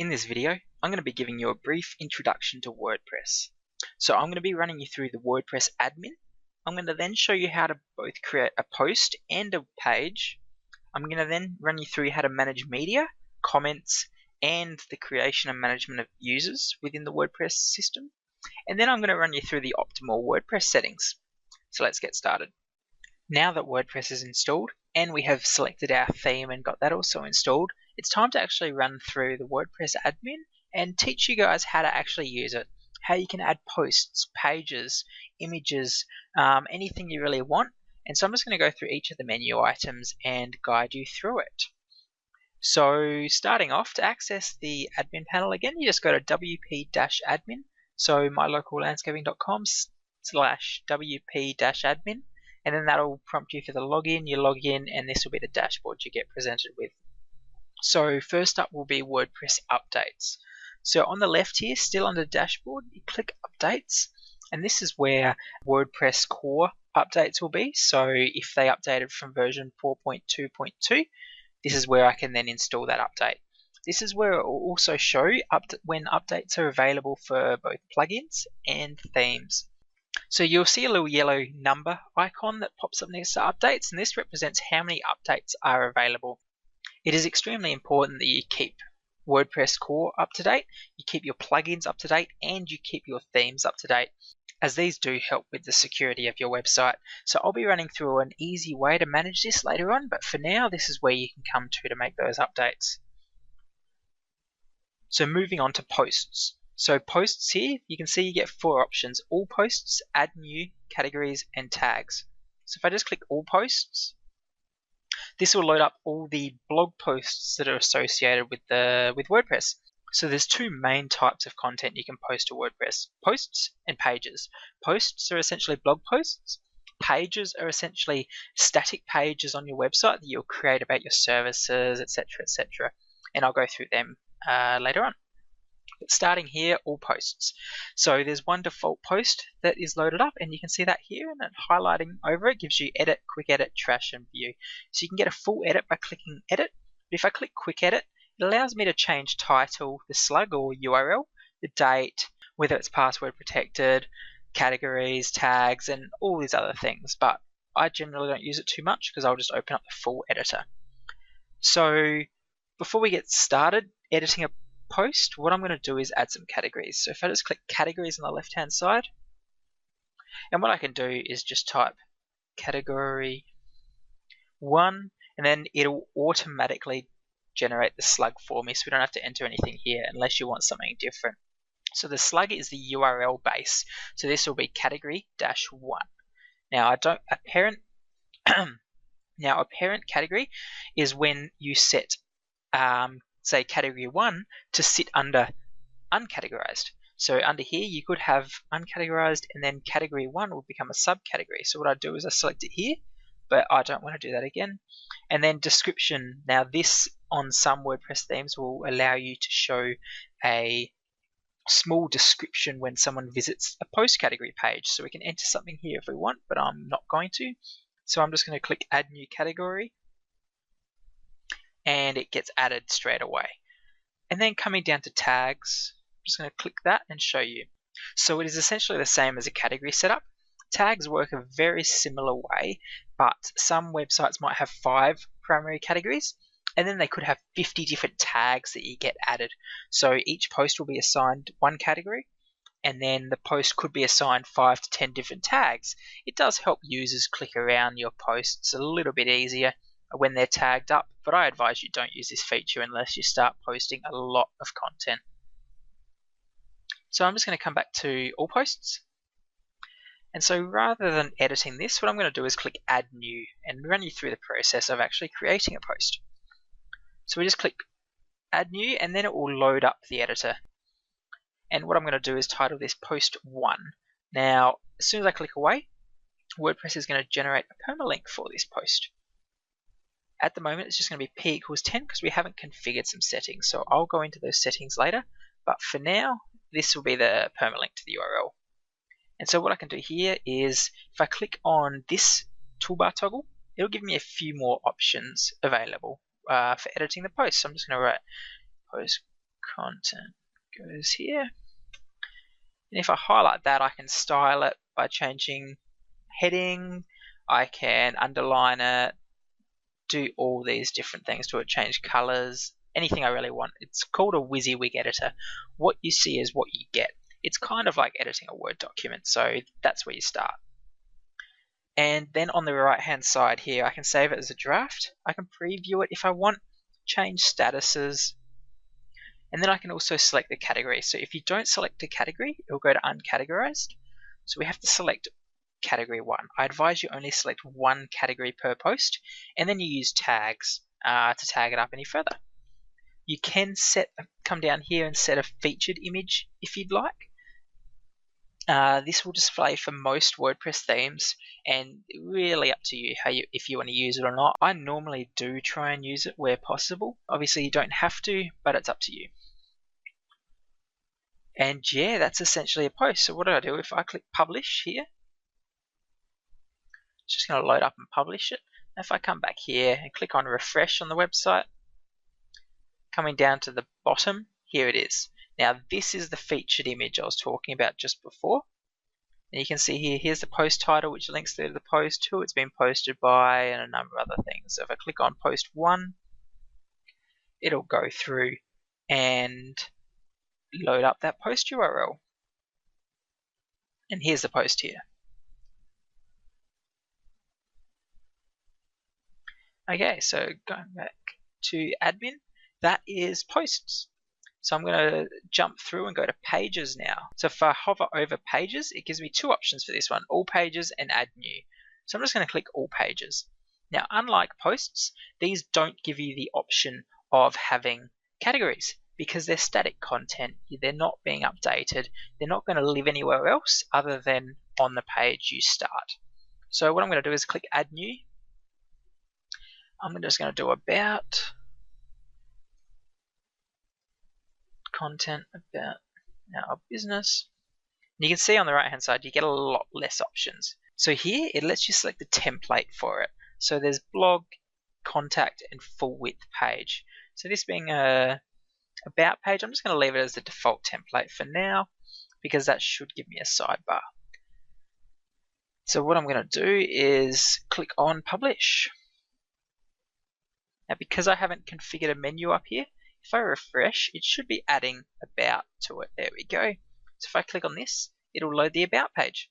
In this video, I'm going to be giving you a brief introduction to WordPress. So I'm going to be running you through the WordPress admin. I'm going to then show you how to both create a post and a page. I'm going to then run you through how to manage media, comments, and the creation and management of users within the WordPress system. And then I'm going to run you through the optimal WordPress settings. So let's get started. Now that WordPress is installed and we have selected our theme and got that also installed, it's time to actually run through the WordPress admin and teach you guys how to actually use it, how you can add posts, pages, images, anything you really want. And so I'm just going to go through each of the menu items and guide you through it. So starting off, to access the admin panel again, you just go to wp-admin, so mylocallandscaping.com/wp-admin, and then that'll prompt you for the login. You log in and this will be the dashboard you get presented with. So first up will be WordPress Updates. So on the left here, still under Dashboard, you click Updates, and this is where WordPress core updates will be. So if they updated from version 4.2.2, this is where I can then install that update. This is where it will also show when updates are available for both plugins and themes. So you'll see a little yellow number icon that pops up next to updates, and this represents how many updates are available. It is extremely important that you keep WordPress core up to date, you keep your plugins up to date, and you keep your themes up to date, as these do help with the security of your website. So I'll be running through an easy way to manage this later on, but for now this is where you can come to make those updates. So moving on to posts. So posts here, you can see you get 4 options: all posts, add new, categories, and tags. So if I just click all posts, this will load up all the blog posts that are associated with WordPress. So there's 2 main types of content you can post to WordPress: posts and pages. Posts are essentially blog posts. Pages are essentially static pages on your website that you'll create about your services, etc., etc. And I'll go through them later on. But starting here, all posts. So there's one default post that is loaded up, and you can see that here, and then highlighting over it gives you edit, quick edit, trash, and view. So you can get a full edit by clicking edit. But if I click quick edit, it allows me to change title, the slug or URL, the date, whether it's password protected, categories, tags, and all these other things. But I generally don't use it too much because I'll just open up the full editor. So before we get started editing a post, what I'm going to do is add some categories. So if I just click categories on the left hand side, and what I can do is just type category 1, and then it'll automatically generate the slug for me, so we don't have to enter anything here unless you want something different. So the slug is the URL base, so this will be category-1. Now a parent category is when you set say category 1 to sit under uncategorized. So under here you could have uncategorized, and then category 1 will become a subcategory. So what I do is I select it here, but I don't want to do that again. And then description. Now this on some WordPress themes will allow you to show a small description when someone visits a post category page. So we can enter something here if we want, but I'm not going to. So I'm just going to click add new category, and it gets added straight away. And then coming down to tags, I'm just going to click that and show you. So it is essentially the same as a category setup. Tags work a very similar way, but some websites might have 5 primary categories, and then they could have 50 different tags that you get added. So each post will be assigned 1 category, and then the post could be assigned 5 to 10 different tags. It does help users click around your posts a little bit easier when they're tagged up, but I advise you don't use this feature unless you start posting a lot of content. So I'm just going to come back to all posts. And so rather than editing this, what I'm going to do is click add new and run you through the process of actually creating a post. So we just click add new, and then it will load up the editor. And what I'm going to do is title this post 1. Now as soon as I click away, WordPress is going to generate a permalink for this post. At the moment it's just going to be p equals 10 because we haven't configured some settings, so I'll go into those settings later, but for now this will be the permalink to the URL. And so what I can do here is if I click on this toolbar toggle, it'll give me a few more options available for editing the post. So I'm just going to write post content goes here. And if I highlight that, I can style it by changing heading. I can underline it, do all these different things to it, change colors, anything I really want. It's called a WYSIWYG editor. What you see is what you get. It's kind of like editing a Word document, so that's where you start. And then on the right hand side here, I can save it as a draft. I can preview it if I want, change statuses, and then I can also select the category. So if you don't select a category, it will go to uncategorized. So we have to select category 1. I advise you only select one category per post, and then you use tags to tag it up any further. You can come down here and set a featured image if you'd like. This will display for most WordPress themes, and really up to you if you want to use it or not. I normally do try and use it where possible. Obviously you don't have to, but it's up to you. And yeah, that's essentially a post. So what do I do if I click publish here? It's just going to load up and publish it. If I come back here and click on refresh on the website, coming down to the bottom, here it is. Now this is the featured image I was talking about just before. And you can see here, here's the post title which links to the post, who it's been posted by, and a number of other things. So if I click on post 1, it'll go through and load up that post URL. And here's the post here. Okay, so going back to admin, that is posts. So I'm going to jump through and go to pages now. So if I hover over pages, it gives me two options for this one, all pages and add new. So I'm just going to click all pages. Now, unlike posts, these don't give you the option of having categories because they're static content. They're not being updated. They're not going to live anywhere else other than on the page you start. So what I'm going to do is click add new. I'm just going to do about content about our business. And you can see on the right hand side you get a lot less options. So here it lets you select the template for it. So there's blog, contact, and full width page. So this being a about page, I'm just going to leave it as the default template for now because that should give me a sidebar. So what I'm going to do is click on publish. Now because I haven't configured a menu up here, if I refresh, it should be adding about to it. There we go. So if I click on this, it'll load the about page.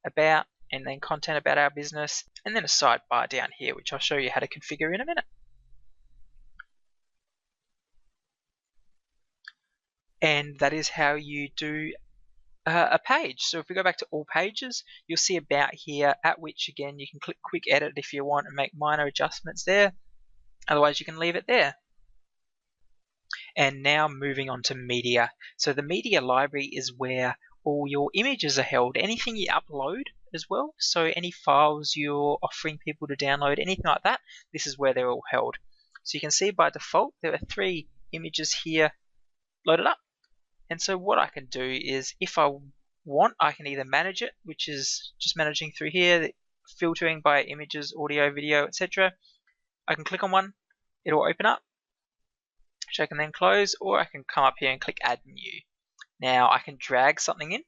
About, and then content about our business, and then a sidebar down here, which I'll show you how to configure in a minute. And that is how you do a page. So if we go back to all pages, you'll see about here, at which again you can click quick edit if you want and make minor adjustments there. Otherwise you can leave it there. And now moving on to media. So the media library is where all your images are held, anything you upload as well. So any files you're offering people to download, anything like that, this is where they're all held. So you can see by default there are 3 images here loaded up. And so what I can do is if I want, I can either manage it, which is just managing through here, filtering by images, audio, video, etc. I can click on one, it'll open up, which I can then close, or I can come up here and click add new. Now I can drag something in,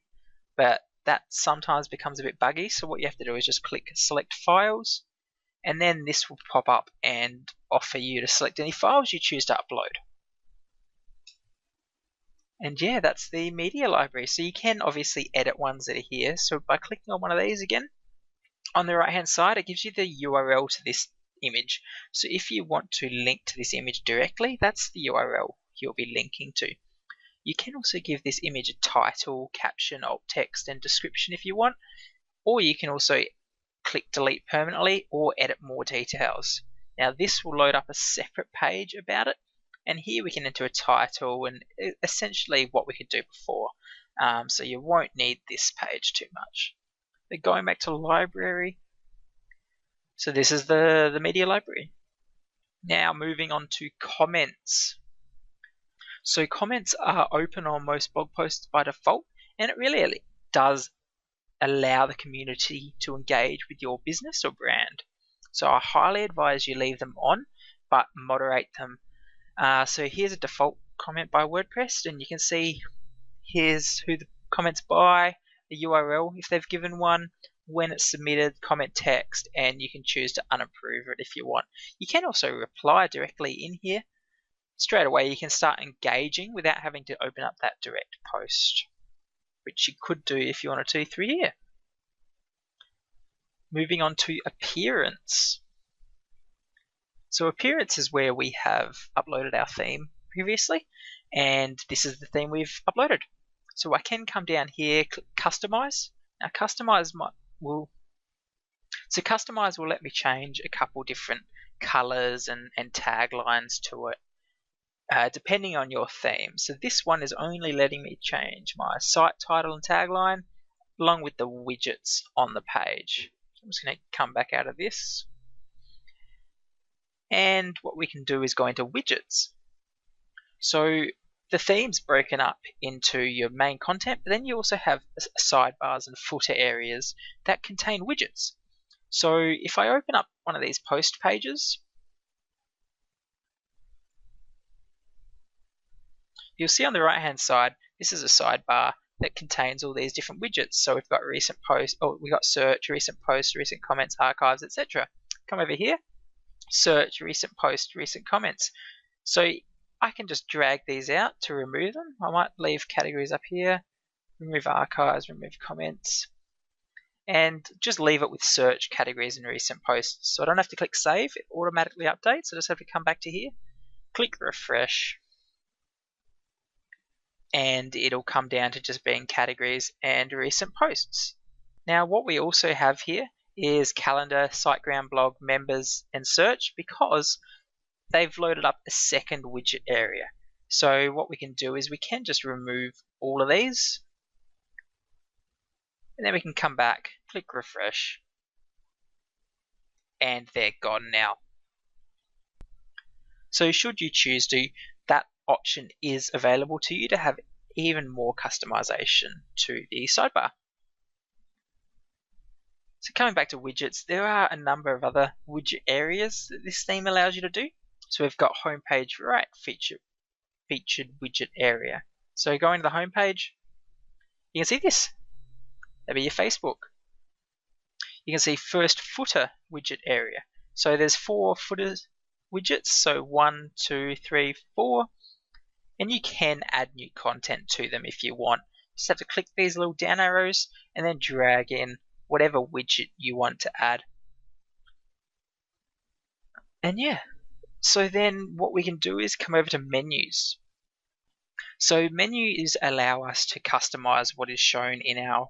but that sometimes becomes a bit buggy, so what you have to do is just click select files, and then this will pop up and offer you to select any files you choose to upload. And yeah, that's the media library. So you can obviously edit ones that are here. So by clicking on one of these again, on the right hand side it gives you the URL to this image. So if you want to link to this image directly, that's the URL you'll be linking to. You can also give this image a title, caption, alt text, and description if you want, or you can also click delete permanently or edit more details. Now this will load up a separate page about it, and here we can enter a title and essentially what we could do before. So you won't need this page too much. But going back to library, so this is the media library. Now moving on to comments. So comments are open on most blog posts by default, and it really does allow the community to engage with your business or brand. So I highly advise you leave them on, but moderate them. So here's a default comment by WordPress, and you can see here's who the comment's by, the URL if they've given one, when it's submitted, comment text, and you can choose to unapprove it if you want. You can also reply directly in here. Straight away you can start engaging without having to open up that direct post, which you could do if you wanted to through here. Moving on to appearance. So appearance is where we have uploaded our theme previously, and this is the theme we've uploaded. So I can come down here, click customize. Now customize will let me change a couple different colors and taglines to it, depending on your theme. So this one is only letting me change my site title and tagline along with the widgets on the page. So I'm just going to come back out of this. And what we can do is go into widgets. So the theme's broken up into your main content, but then you also have sidebars and footer areas that contain widgets. So if I open up one of these post pages, you'll see on the right hand side, this is a sidebar that contains all these different widgets. So we've got recent posts, we've got search, recent posts, recent comments, archives, etc. Come over here, search, recent posts, recent comments. So I can just drag these out to remove them. I might leave categories up here, remove archives, remove comments, and just leave it with search, categories, and recent posts. So I don't have to click save, it automatically updates. I just have to come back to here, click refresh, and it'll come down to just being categories and recent posts. Now what we also have here is calendar, SiteGround, blog, members, and search, because they've loaded up a second widget area. So what we can do is we can just remove all of these, and then we can come back, click refresh, and they're gone now. So should you choose to, that option is available to you to have even more customization to the sidebar. So coming back to widgets, there are a number of other widget areas that this theme allows you to do. So we've got homepage right, featured widget area. So going to the homepage, you can see this. That'd be your Facebook. You can see first footer widget area. So there's 4 footer widgets, so 1, 2, 3, 4, and you can add new content to them if you want. Just have to click these little down arrows and then drag in whatever widget you want to add. And yeah, so then what we can do is come over to menus. So menus allow us to customize what is shown in our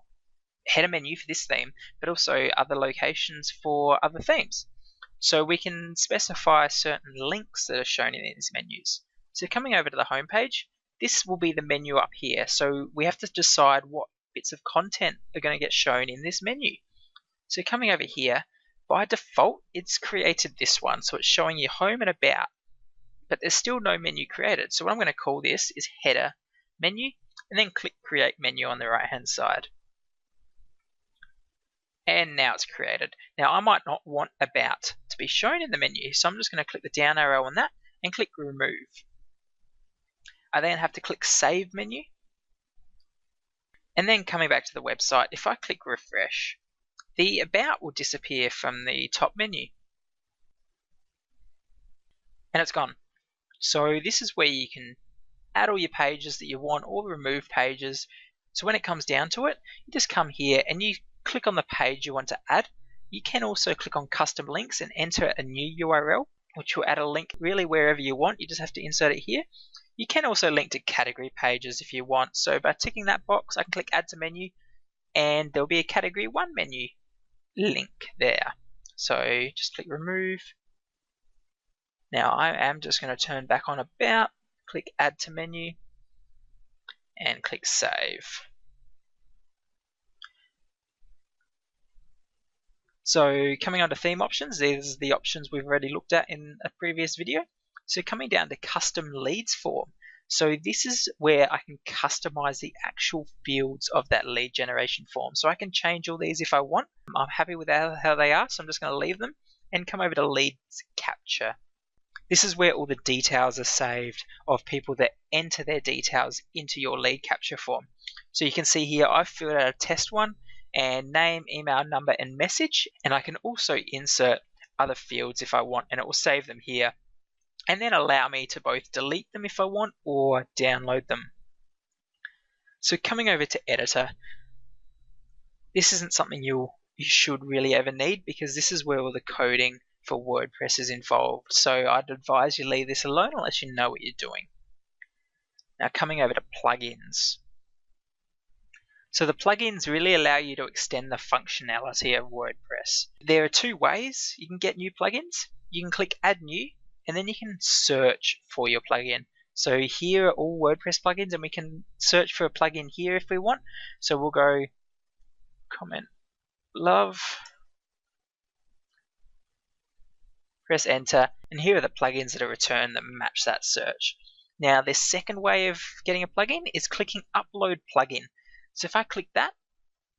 header menu for this theme, but also other locations for other themes. So we can specify certain links that are shown in these menus. So coming over to the home page, this will be the menu up here. So we have to decide what bits of content are going to get shown in this menu. So coming over here, by default, it's created this one. So it's showing you home and about, but there's still no menu created. So what I'm going to call this is header menu, and then click create menu on the right hand side. And now it's created. Now I might not want about to be shown in the menu, so I'm just going to click the down arrow on that and click remove. I then have to click save menu, and then coming back to the website, if I click refresh, the about will disappear from the top menu and it's gone. So this is where you can add all your pages that you want or remove pages. So when it comes down to it, you just come here and you click on the page you want to add. You can also click on custom links and enter a new URL, which will add a link really wherever you want. You just have to insert it here. You can also link to category pages if you want. So by ticking that box, I can click add to menu and there'll be a category 1 menu link there. So just click remove. Now I am just going to turn back on about, click add to menu and click save. So coming on to theme options, these are the options we've already looked at in a previous video. So coming down to custom leads form. So this is where I can customize the actual fields of that lead generation form. So I can change all these if I want. I'm happy with how they are, so I'm just going to leave them and come over to leads capture. This is where all the details are saved of people that enter their details into your lead capture form. So you can see here I've filled out a test one, and name, email, number, and message, and I can also insert other fields if I want, and it will save them here and then allow me to both delete them if I want or download them. So coming over to editor, this isn't something you should really ever need, because this is where all the coding for WordPress is involved. So I'd advise you leave this alone unless you know what you're doing. Now coming over to plugins. So the plugins really allow you to extend the functionality of WordPress. There are two ways you can get new plugins. You can click add new, and then you can search for your plugin. So here are all WordPress plugins, and we can search for a plugin here if we want. So we'll go comment love, press enter, and here are the plugins that are returned that match that search. Now the second way of getting a plugin is clicking upload plugin. So if I click that,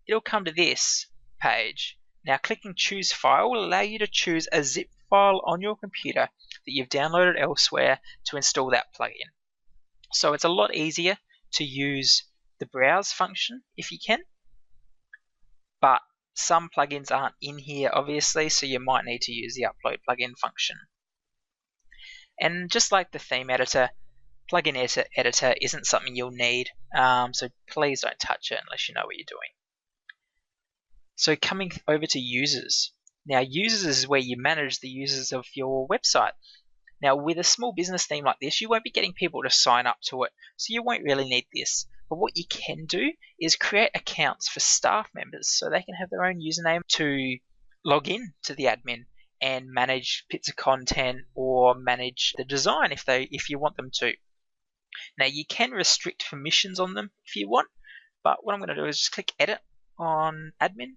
it'll come to this page. Now clicking choose file will allow you to choose a zip file on your computer that you've downloaded elsewhere to install that plugin. So it's a lot easier to use the browse function if you can, but some plugins aren't in here obviously, so you might need to use the upload plugin function. And just like the theme editor, plugin editor isn't something you'll need, so please don't touch it unless you know what you're doing. So coming over to users. Now users is where you manage the users of your website. Now with a small business theme like this, you won't be getting people to sign up to it, so you won't really need this. But what you can do is create accounts for staff members so they can have their own username to log in to the admin and manage bits of content or manage the design if you want them to. Now you can restrict permissions on them if you want, but what I'm going to do is just click edit on admin,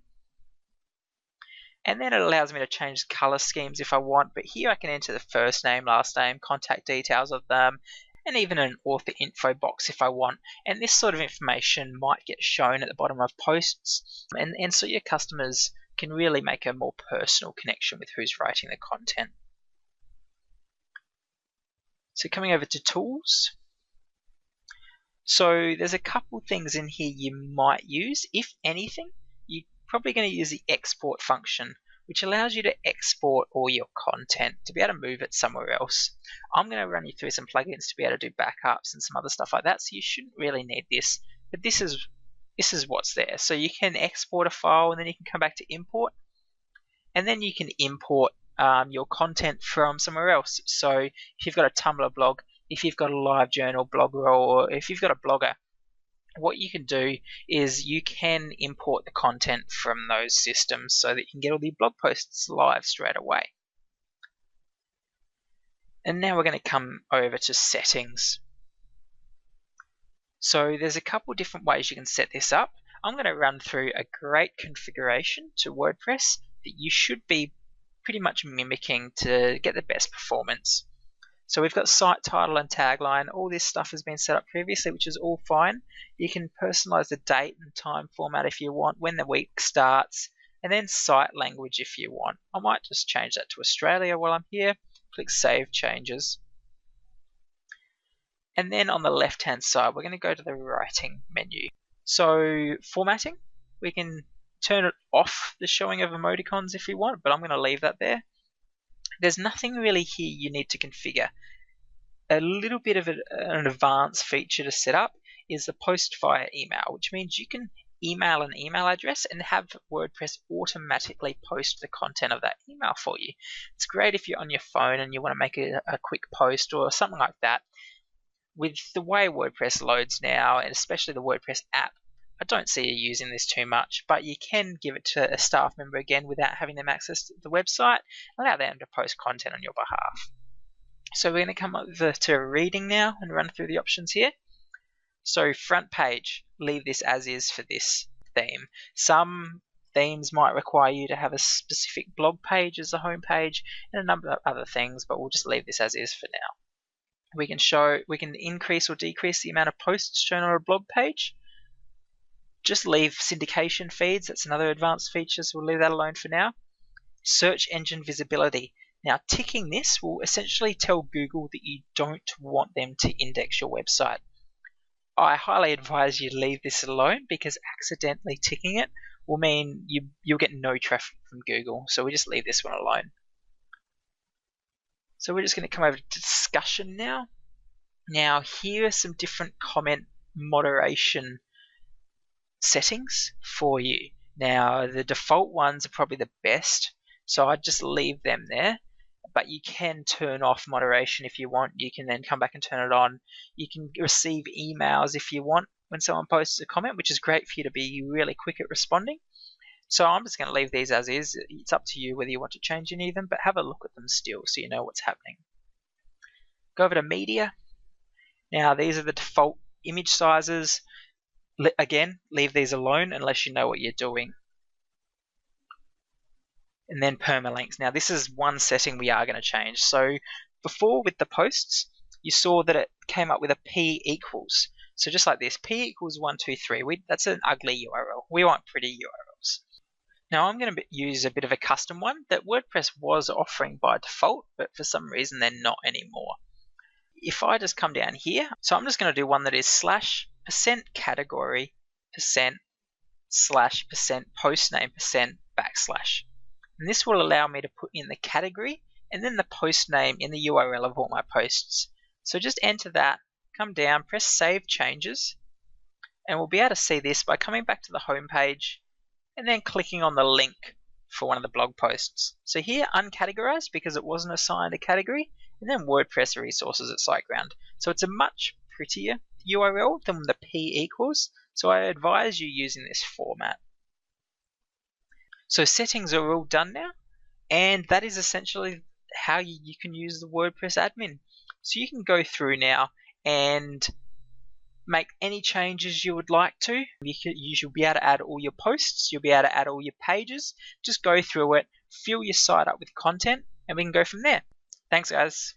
and then it allows me to change the color schemes if I want, but here I can enter the first name, last name, contact details of them, and even an author info box if I want. And this sort of information might get shown at the bottom of posts, and so your customers can really make a more personal connection with who's writing the content. So coming over to tools. So there's a couple things in here you might use. If anything, you're probably going to use the export function, which allows you to export all your content to be able to move it somewhere else. I'm going to run you through some plugins to be able to do backups and some other stuff like that, so you shouldn't really need this, but this is what's there. So you can export a file, and then you can come back to import, and then you can import your content from somewhere else. So if you've got a Tumblr blog, if you've got a LiveJournal blogger, or if you've got a blogger, what you can do is you can import the content from those systems so that you can get all the blog posts live straight away. And now we're going to come over to settings. So there's a couple different ways you can set this up. I'm going to run through a great configuration to WordPress that you should be pretty much mimicking to get the best performance. So we've got site title and tagline. All this stuff has been set up previously, which is all fine. You can personalize the date and time format if you want, when the week starts, and then site language if you want. I might just change that to Australia while I'm here. Click Save Changes. And then on the left-hand side, we're going to go to the writing menu. So formatting, we can turn it off, the showing of emoticons if we want, but I'm going to leave that there. There's nothing really here you need to configure. A little bit of an advanced feature to set up is the post via email, which means you can email an email address and have WordPress automatically post the content of that email for you. It's great if you're on your phone and you want to make a quick post or something like that. With the way WordPress loads now, and especially the WordPress app, I don't see you using this too much, but you can give it to a staff member again without having them access the website, allow them to post content on your behalf. So we're going to come over to reading now and run through the options here. So front page, leave this as is for this theme. Some themes might require you to have a specific blog page as a home page and a number of other things, but we'll just leave this as is for now. We can increase or decrease the amount of posts shown on a blog page. Just leave syndication feeds, that's another advanced feature, so we'll leave that alone for now. Search engine visibility. Now, ticking this will essentially tell Google that you don't want them to index your website. I highly advise you leave this alone because accidentally ticking it will mean you'll get no traffic from Google. So we just leave this one alone. So we're just going to come over to discussion now. Now, here are some different comment moderation settings for you. Now, the default ones are probably the best, so I'd just leave them there. But you can turn off moderation if you want. You can then come back and turn it on. You can receive emails if you want when someone posts a comment, which is great for you to be really quick at responding. So I'm just going to leave these as is. It's up to you whether you want to change any of them, but have a look at them still so you know what's happening. Go over to media. Now, these are the default image sizes. Again, leave these alone unless you know what you're doing. And then permalinks. Now, this is one setting we are going to change. So before with the posts, you saw that it came up with a p equals. So just like this, p equals 123. That's an ugly URL. We want pretty URLs. Now I'm going to use a bit of a custom one that WordPress was offering by default, but for some reason they're not anymore. If I just come down here, so I'm just going to do one that is /%category %/%postname %/. And this will allow me to put in the category and then the post name in the URL of all my posts. So just enter that, come down, press Save Changes, and we'll be able to see this by coming back to the home page and then clicking on the link for one of the blog posts. So here, uncategorized because it wasn't assigned a category, and then WordPress resources at SiteGround. So it's a much prettier URL than the p equals, so I advise you using this format. So settings are all done now, and that is essentially how you can use the WordPress admin. So you can go through now and make any changes you would like to. You should be able to add all your posts, you'll be able to add all your pages. Just go through it, fill your site up with content, and we can go from there. Thanks, guys.